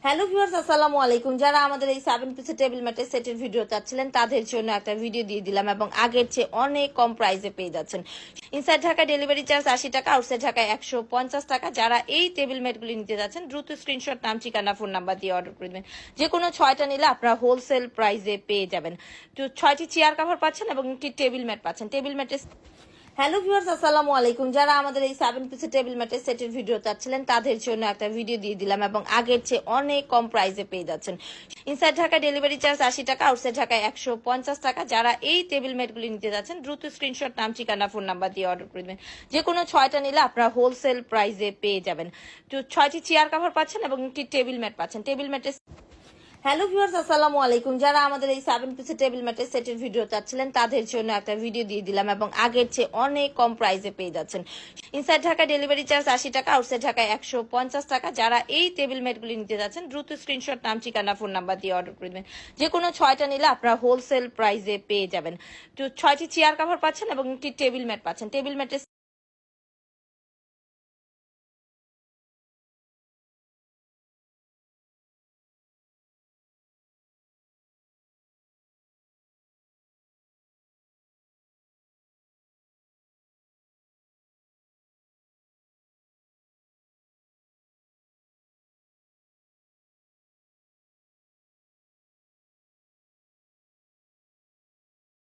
Hello viewers, আসসালামু আলাইকুম। যারা আমাদের এই 7 পিসের টেবিল ম্যাটের সেটের ভিডিও চাচ্ছিলেন তাদের জন্য একটা ভিডিও দিয়ে দিলাম এবং আগের চেয়ে অনেক কম প্রাইসে পেয়ে যাচ্ছেন। ইনসাইড ঢাকা ডেলিভারি চার্জ 80 টাকা, আউটসাইড ঢাকায় 150 টাকা। যারা এই টেবিল ম্যাটগুলি নিতে যাচ্ছেন দ্রুত স্ক্রিনশট, নাম, ঠিকানা, ফোন নাম্বার দিয়ে অর্ডার করে দেবেন। যে কোনো 6টা নিলে আপনারা হোলসেল প্রাইসে পেয়ে যাবেন। তো 6টি চেয়ার কভার পাচ্ছেন এবং একটি টেবিল ম্যাট পাচ্ছেন। টেবিল ম্যাটের হ্যালো ভিউয়ার্স, আসসালামু আলাইকুম। যারা আমাদের এই 7 পিসের টেবিল ম্যাটের সেটের ভিডিও চাচ্ছিলেন তাদের জন্য একটা ভিডিও দিয়ে দিলাম এবং আগের চেয়ে অনেক কম প্রাইসে পেয়ে যাচ্ছেন। ইনসাইড ঢাকা ডেলিভারি চার্জ 80 টাকা, আউটসাইড ঢাকায় 150 টাকা। যারা এই টেবিল ম্যাটগুলি নিতে যাচ্ছেন দ্রুত স্ক্রিনশট, নাম, ঠিকানা, ফোন নাম্বার দিয়ে অর্ডার করে দেবেন। যে কোনো 6টা নিলে আপনারা হোলসেল প্রাইসে পেয়ে যাবেন। তো 6টি চেয়ার কভার পাচ্ছেন এবং একটি টেবিল ম্যাট পাচ্ছেন। টেবিল ম্যাটের হ্যালো ভিউয়ার্স, আসসালামু আলাইকুম। যারা আমাদের এই 7 পিসের টেবিল ম্যাটের সেটের ভিডিও চাচ্ছিলেন তাদের জন্য একটা ভিডিও দিয়ে দিলাম এবং আগের চেয়ে অনেক কম প্রাইসে পেয়ে যাচ্ছেন। ইনসাইড ঢাকা ডেলিভারি চার্জ 80 টাকা, আউটসাইড ঢাকায় 150 টাকা। যারা এই টেবিল ম্যাটগুলি নিতে যাচ্ছেন দ্রুত স্ক্রিনশট, নাম, ঠিকানা, ফোন নাম্বার দিয়ে অর্ডার করে দেবেন। যে কোনো 6টা নিলে আপনারা হোলসেল প্রাইসে পেয়ে যাবেন। তো 6টি চেয়ার কভার পাচ্ছেন এবং একটি টেবিল ম্যাট পাচ্ছেন। টেবিল ম্যাটের